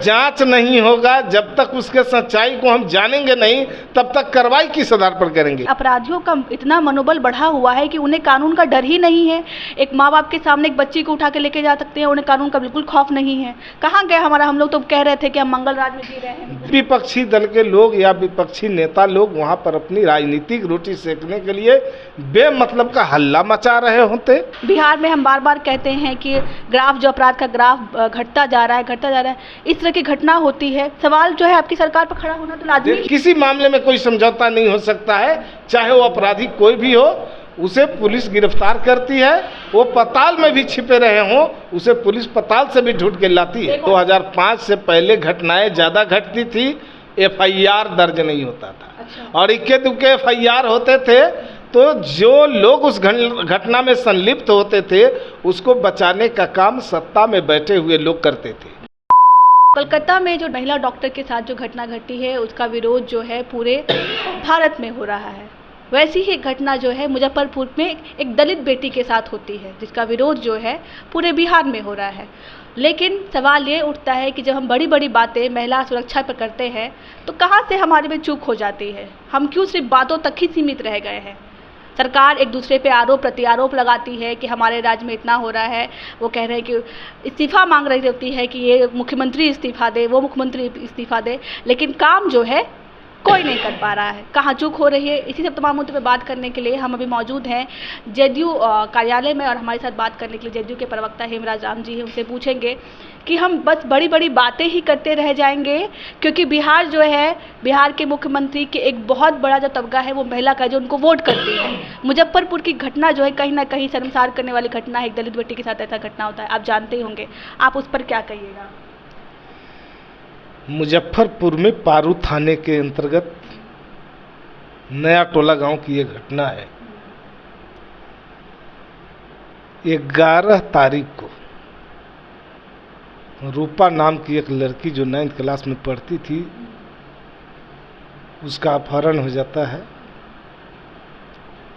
जांच नहीं होगा, जब तक उसके सच्चाई को हम जानेंगे नहीं, तब तक कार्रवाई किस आधार पर करेंगे। अपराधियों का इतना मनोबल बढ़ा हुआ है कि उन्हें कानून का डर ही नहीं है। एक माँ बाप के सामने एक बच्ची को उठा के लेके जा सकते हैं, उन्हें कानून का बिल्कुल खौफ नहीं है। कहाँ गए हम लोग तो कह रहे थे कि हम मंगल राज में जी रहे हैं। विपक्षी दल के लोग या विपक्षी नेता लोग वहाँ पर अपनी राजनीतिक रोटी सेकने के लिए बेमतलब का हल्ला मचा रहे होते। बिहार में हम बार बार कहते हैं कि ग्राफ, जो अपराध का ग्राफ घटता जा रहा है। इस तरह की घटना होती है। सवाल जो है आपकी सरकार पर खड़ा होना तो लाजमी। किसी मामले में कोई समझौता नहीं हो सकता है, चाहे वो अपराधी कोई भी हो, उसे पुलिस गिरफ्तार करती है। वो पताल में भी छिपे रहे हों, उसे पुलिस पताल से भी ढूंढ के लाती है। 2005 से पहले घटनाएं ज़्यादा घटती थी, FIR दर्ज नहीं होता था। अच्छा। और इक्के दुक्के FIR होते थे, तो जो लोग उस घटना में संलिप्त होते थे उसको बचाने का काम सत्ता में बैठे हुए लोग करते थे। कोलकाता में जो महिला डॉक्टर के साथ जो घटना घटी है, उसका विरोध जो है पूरे भारत में हो रहा है। वैसी ही घटना जो है मुजफ्फरपुर में एक दलित बेटी के साथ होती है, जिसका विरोध जो है पूरे बिहार में हो रहा है। लेकिन सवाल ये उठता है कि जब हम बड़ी बड़ी बातें महिला सुरक्षा पर करते हैं तो कहाँ से हमारे में चूक हो जाती है। हम क्यों सिर्फ बातों तक ही सीमित रह गए हैं। सरकार एक दूसरे पे आरोप प्रत्यारोप लगाती है कि हमारे राज्य में इतना हो रहा है। वो कह रहे हैं कि इस्तीफा मांग रही होती है कि ये मुख्यमंत्री इस्तीफा दे, वो मुख्यमंत्री इस्तीफा दे, लेकिन काम जो है कोई नहीं कर पा रहा है। कहाँ चूक हो रही है, इसी सब तमाम मुद्दों पे बात करने के लिए हम अभी मौजूद हैं जेडीयू कार्यालय में। और हमारे साथ बात करने के लिए जेडीयू के प्रवक्ता हेमराज राम जी हैं। उनसे पूछेंगे कि हम बस बड़ी बड़ी बातें ही करते रह जाएंगे, क्योंकि बिहार जो है, बिहार के मुख्यमंत्री के एक बहुत बड़ा जो तबका है वो महिला का, जो उनको वोट करती है। मुजफ्फरपुर की घटना जो है कहीं ना कहीं शर्मसार करने वाली घटना है। एक दलित बेटी के साथ ऐसा घटना होता है, आप जानते ही होंगे। आप उस पर क्या कहिएगा? मुजफ्फरपुर में पारू थाने के अंतर्गत नया टोला गांव की ये घटना है। 11 तारीख को रूपा नाम की एक लड़की जो 9th क्लास में पढ़ती थी, उसका अपहरण हो जाता है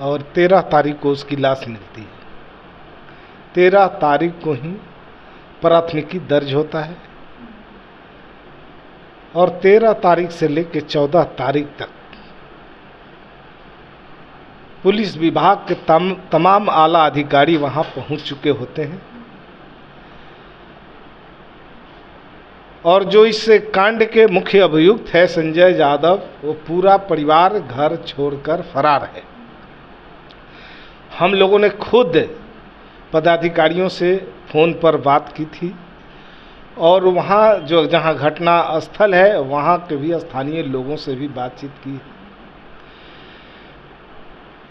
और 13 तारीख को उसकी लाश मिलती है। 13 तारीख को ही प्राथमिकी दर्ज होता है और 13 तारीख से लेकर 14 तारीख तक पुलिस विभाग के तमाम आला अधिकारी वहां पहुंच चुके होते हैं और जो इस कांड के मुख्य अभियुक्त है संजय यादव, वो पूरा परिवार घर छोड़कर फरार है। हम लोगों ने खुद पदाधिकारियों से फ़ोन पर बात की थी और वहाँ जो जहाँ घटना स्थल है वहाँ के भी स्थानीय लोगों से भी बातचीत की।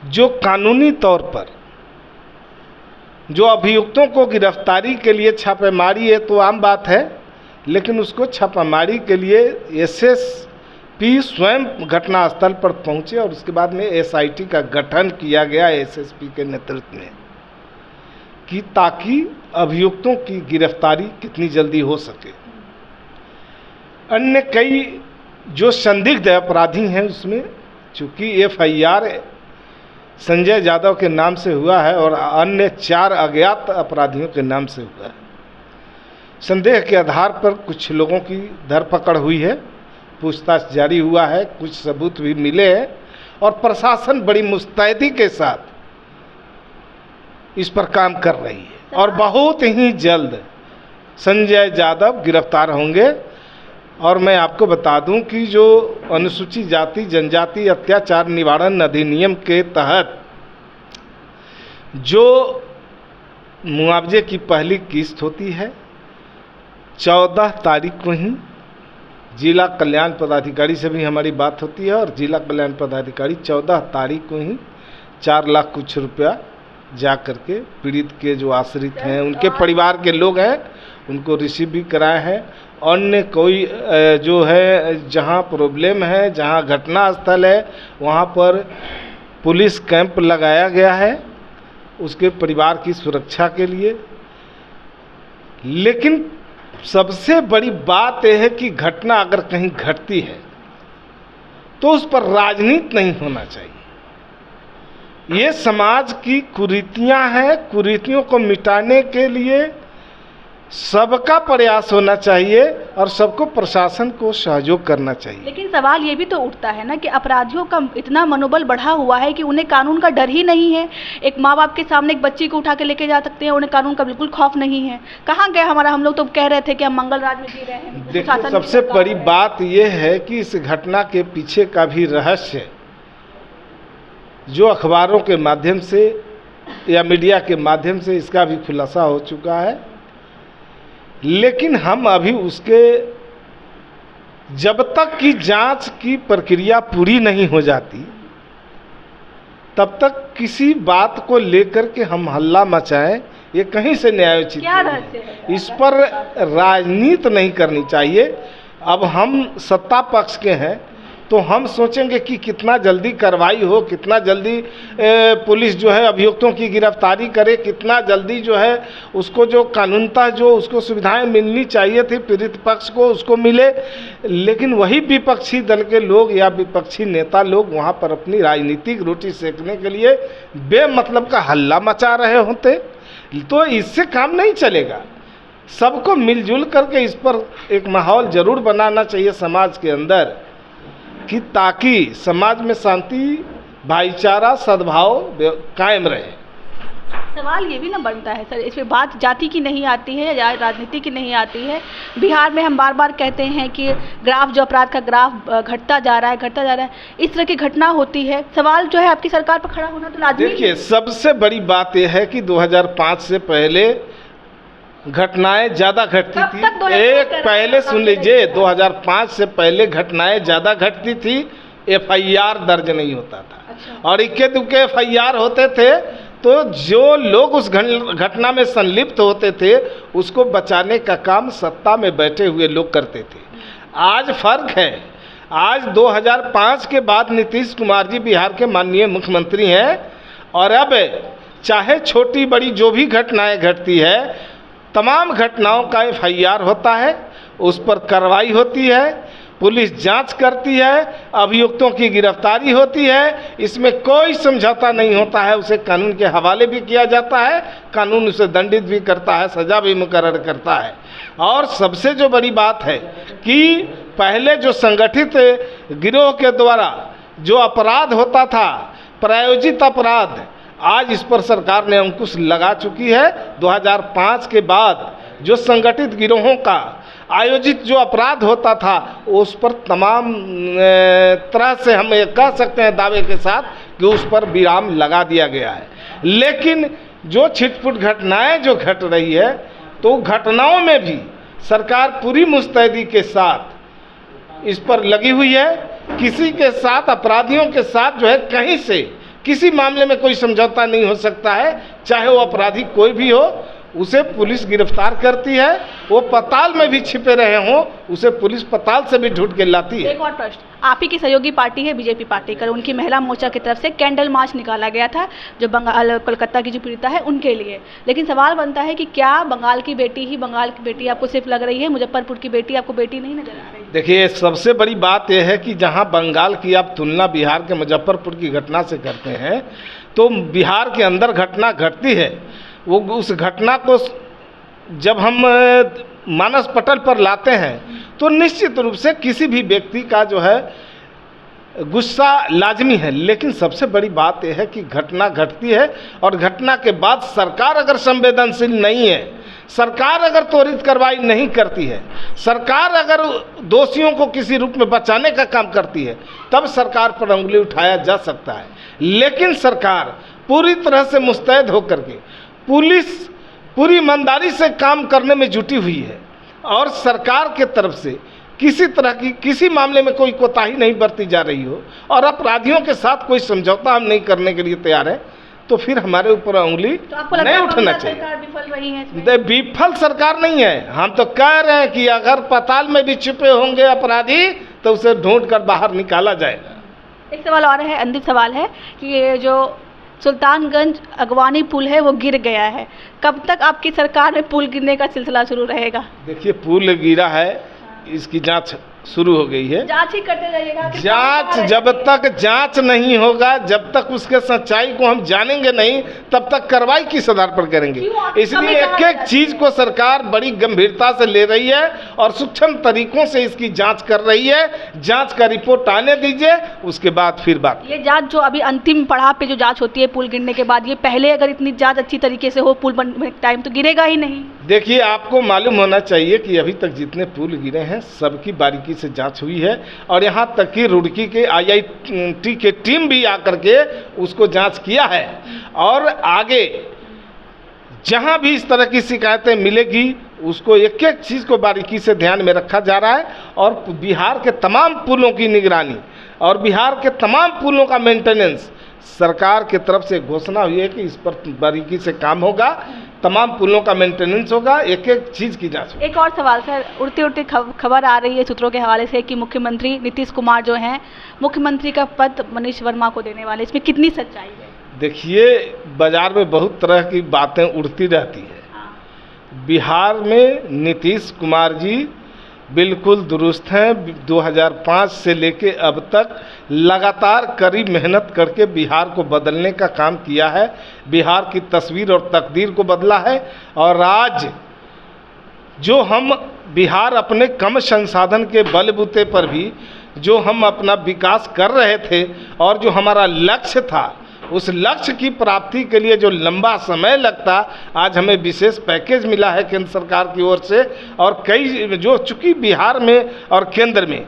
जो कानूनी तौर पर जो अभियुक्तों को गिरफ्तारी के लिए छापेमारी है तो आम बात है, लेकिन उसको छापेमारी के लिए SSP स्वयं घटनास्थल पर पहुंचे और उसके बाद में SIT का गठन किया गया SSP के नेतृत्व में, कि ताकि अभियुक्तों की गिरफ्तारी कितनी जल्दी हो सके। अन्य कई जो संदिग्ध अपराधी हैं उसमें चूँकि FIR संजय यादव के नाम से हुआ है और अन्य 4 अज्ञात अपराधियों के नाम से हुआ है। संदेह के आधार पर कुछ लोगों की धरपकड़ हुई है, पूछताछ जारी हुआ है, कुछ सबूत भी मिले हैं और प्रशासन बड़ी मुस्तैदी के साथ इस पर काम कर रही है और बहुत ही जल्द संजय यादव गिरफ्तार होंगे। और मैं आपको बता दूं कि जो अनुसूचित जाति जनजाति अत्याचार निवारण अधिनियम के तहत जो मुआवजे की पहली किस्त होती है, 14 तारीख को ही जिला कल्याण पदाधिकारी से भी हमारी बात होती है और जिला कल्याण पदाधिकारी 14 तारीख को ही 4 लाख कुछ रुपया जा करके पीड़ित के जो आश्रित हैं, उनके परिवार के लोग हैं, उनको रिसीव भी कराए हैं। अन्य कोई जो है जहां प्रॉब्लम है, जहां घटना स्थल है, वहां पर पुलिस कैंप लगाया गया है उसके परिवार की सुरक्षा के लिए। लेकिन सबसे बड़ी बात यह है कि घटना अगर कहीं घटती है तो उस पर राजनीति नहीं होना चाहिए। ये समाज की कुरीतियां हैं, कुरीतियों को मिटाने के लिए सबका प्रयास होना चाहिए और सबको प्रशासन को सहयोग करना चाहिए। लेकिन सवाल ये भी तो उठता है ना कि अपराधियों का इतना मनोबल बढ़ा हुआ है कि उन्हें कानून का डर ही नहीं है। एक माँ बाप के सामने एक बच्ची को उठा के लेके जा सकते हैं, उन्हें कानून का बिल्कुल खौफ नहीं है। कहाँ गए हमारा, हम लोग तो कह रहे थे कि हम मंगल राज में जी रहे हैं। देखिए, सबसे बड़ी बात यह है कि इस घटना के पीछे का भी रहस्य जो अखबारों के माध्यम से या मीडिया के माध्यम से इसका भी खुलासा हो चुका है, लेकिन हम अभी उसके जब तक कि जांच की प्रक्रिया पूरी नहीं हो जाती तब तक किसी बात को लेकर के हम हल्ला मचाएं, ये कहीं से न्यायोचित नहीं है। इस पर राजनीति नहीं करनी चाहिए। अब हम सत्ता पक्ष के हैं तो हम सोचेंगे कि कितना जल्दी कार्रवाई हो, कितना जल्दी पुलिस जो है अभियुक्तों की गिरफ्तारी करे, कितना जल्दी जो है उसको जो कानूनतः जो उसको सुविधाएं मिलनी चाहिए थी पीड़ित पक्ष को उसको मिले। लेकिन वही विपक्षी दल के लोग या विपक्षी नेता लोग वहाँ पर अपनी राजनीतिक रोटी सेकने के लिए बेमतलब का हल्ला मचा रहे होते तो इससे काम नहीं चलेगा। सबको मिलजुल करके इस पर एक माहौल जरूर बनाना चाहिए समाज के अंदर कि ताकि समाज में शांति, भाईचारा, सद्भाव कायम रहे। सवाल ये भी ना बनता है सर, इसमें बात जाति की नहीं आती है या राजनीति की नहीं आती है। बिहार में हम बार बार कहते हैं कि ग्राफ जो अपराध का ग्राफ घटता जा रहा है, इस तरह की घटना होती है। सवाल जो है आपकी सरकार पर खड़ा होना तो लाजमी। देखिए, सबसे बड़ी बात यह है कि 2005 से पहले घटनाएं ज़्यादा घटती थी। एक पहले सुन लीजिए, 2005 से पहले घटनाएं ज़्यादा घटती थी, FIR दर्ज नहीं होता था। अच्छा। और इक्के दुक्के FIR होते थे तो जो लोग उस घटना में संलिप्त होते थे उसको बचाने का काम सत्ता में बैठे हुए लोग करते थे। आज फर्क है, आज 2005 के बाद नीतीश कुमार जी बिहार के माननीय मुख्यमंत्री हैं और अब चाहे छोटी बड़ी जो भी घटनाएं घटती है तमाम घटनाओं का FIR होता है, उस पर कार्रवाई होती है, पुलिस जांच करती है, अभियुक्तों की गिरफ्तारी होती है, इसमें कोई समझौता नहीं होता है। उसे कानून के हवाले भी किया जाता है, कानून उसे दंडित भी करता है, सज़ा भी मुकर्रर करता है। और सबसे जो बड़ी बात है कि पहले जो संगठित गिरोह के द्वारा जो अपराध होता था, प्रायोजित अपराध, आज इस पर सरकार ने अंकुश लगा चुकी है। 2005 के बाद जो संगठित गिरोहों का आयोजित जो अपराध होता था उस पर तमाम तरह से हम ये कह सकते हैं दावे के साथ कि उस पर विराम लगा दिया गया है। लेकिन जो छिटपुट घटनाएं जो घट रही है तो घटनाओं में भी सरकार पूरी मुस्तैदी के साथ इस पर लगी हुई है। किसी के साथ, अपराधियों के साथ जो है कहीं से किसी मामले में कोई समझौता नहीं हो सकता है, चाहे वो अपराधी कोई भी हो, उसे पुलिस गिरफ्तार करती है। वो पताल में भी छिपे रहे हों, उसे पुलिस पताल से भी ढूंढ के लाती है। एक और प्रश्न, आप ही की सहयोगी पार्टी है बीजेपी पार्टी कर, उनकी महिला मोर्चा की तरफ से कैंडल मार्च निकाला गया था जो बंगाल कोलकाता की जो पीड़िता है उनके लिए। लेकिन सवाल बनता है कि क्या बंगाल की बेटी आपको सिर्फ लग रही है, मुजफ्फरपुर की बेटी आपको बेटी नहीं नजर आ रही? देखिए, सबसे बड़ी बात यह है कि जहाँ बंगाल की आप तुलना बिहार के मुजफ्फरपुर की घटना से करते हैं तो बिहार के अंदर घटना घटती है, वो उस घटना को जब हम मानस पटल पर लाते हैं तो निश्चित रूप से किसी भी व्यक्ति का जो है गुस्सा लाजमी है। लेकिन सबसे बड़ी बात यह है कि घटना घटती है और घटना के बाद सरकार अगर संवेदनशील नहीं है, सरकार अगर त्वरित कार्रवाई नहीं करती है, सरकार अगर दोषियों को किसी रूप में बचाने का काम करती है, तब सरकार पर उंगली उठाया जा सकता है। लेकिन सरकार पूरी तरह से मुस्तैद होकर के पुलिस पूरी ईमानदारी से काम करने में जुटी हुई है और सरकार के तरफ से किसी तरह की किसी मामले में कोई कोताही नहीं बरती जा रही हो और अपराधियों के साथ कोई समझौता हम नहीं करने के लिए तैयार है, तो फिर हमारे ऊपर उंगली तो नहीं उठना चाहिए। सरकार विफल रही है? विफल सरकार नहीं है, हम तो कह रहे हैं कि अगर पताल में भी छिपे होंगे अपराधी तो उसे ढूंढ कर बाहर निकाला जाएगा। एक सवाल और है, अंतिम सवाल है कि ये जो सुल्तानगंज अगवानी पुल है वो गिर गया है, कब तक आपकी सरकार में पुल गिरने का सिलसिला शुरू रहेगा? देखिए, पुल गिरा है, इसकी जांच शुरू हो गई है। जांच ही करते जाइएगा। जांच जब तक जांच नहीं होगा, जब तक उसके सच्चाई को हम जानेंगे नहीं, तब तक कार्रवाई किस आधार पर करेंगे। इसलिए एक एक चीज को सरकार बड़ी गंभीरता से ले रही है और सूक्ष्म तरीकों से इसकी जांच कर रही है। जांच का रिपोर्ट आने दीजिए, उसके बाद फिर बात। ये जांच जो अभी अंतिम पड़ाव पे जो जांच होती है पुल गिरने के बाद, ये पहले अगर इतनी जांच अच्छी तरीके से हो, पुल बनने के टाइम तो गिरेगा ही नहीं। देखिए, आपको मालूम होना चाहिए कि अभी तक जितने पुल गिरे हैं सबकी बारीकी से जांच हुई है और यहाँ तक कि रुड़की के IIT के टीम भी आकर के उसको जांच किया है। और आगे जहाँ भी इस तरह की शिकायतें मिलेगी उसको एक एक चीज़ को बारीकी से ध्यान में रखा जा रहा है और बिहार के तमाम पुलों की निगरानी और बिहार के तमाम पुलों का मेंटेनेंस सरकार की तरफ से घोषणा हुई है कि इस पर बारीकी से काम होगा, तमाम पुलों का मेंटेनेंस होगा, एक एक चीज़ की जांच होगी। एक और सवाल सर, उड़ती उड़ती खबर आ रही है सूत्रों के हवाले से कि मुख्यमंत्री नीतीश कुमार जो हैं मुख्यमंत्री का पद मनीष वर्मा को देने वाले, इसमें कितनी सच्चाई है? देखिए, बाजार में बहुत तरह की बातें उड़ती रहती हैं। बिहार में नीतीश कुमार जी बिल्कुल दुरुस्त हैं। 2005 से लेके अब तक लगातार कड़ी मेहनत करके बिहार को बदलने का काम किया है, बिहार की तस्वीर और तकदीर को बदला है। और आज जो हम बिहार अपने कम संसाधन के बलबूते पर भी जो हम अपना विकास कर रहे थे और जो हमारा लक्ष्य था, उस लक्ष्य की प्राप्ति के लिए जो लंबा समय लगता, आज हमें विशेष पैकेज मिला है केंद्र सरकार की ओर से। और कई जो चूँकि बिहार में और केंद्र में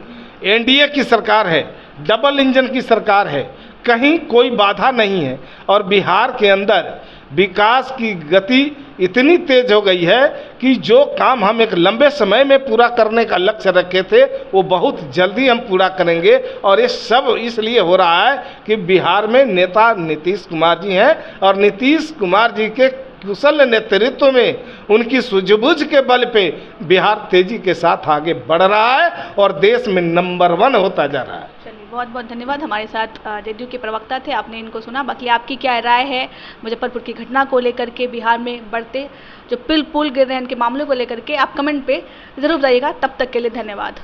NDA की सरकार है, डबल इंजन की सरकार है, कहीं कोई बाधा नहीं है और बिहार के अंदर विकास की गति इतनी तेज हो गई है कि जो काम हम एक लंबे समय में पूरा करने का लक्ष्य रखे थे वो बहुत जल्दी हम पूरा करेंगे। और ये सब इसलिए हो रहा है कि बिहार में नेता नीतीश कुमार जी हैं और नीतीश कुमार जी के कुशल नेतृत्व में उनकी सूझबूझ के बल पे बिहार तेजी के साथ आगे बढ़ रहा है और देश में नंबर 1 होता जा रहा है। चलिए, बहुत बहुत धन्यवाद। हमारे साथ JDU के प्रवक्ता थे, आपने इनको सुना। बाकी आपकी क्या राय है मुजफ्फरपुर की घटना को लेकर के, बिहार में बढ़ते जो पुल गिर रहे हैं इनके मामलों को लेकर के, आप कमेंट पे ज़रूर बताइएगा। तब तक के लिए धन्यवाद।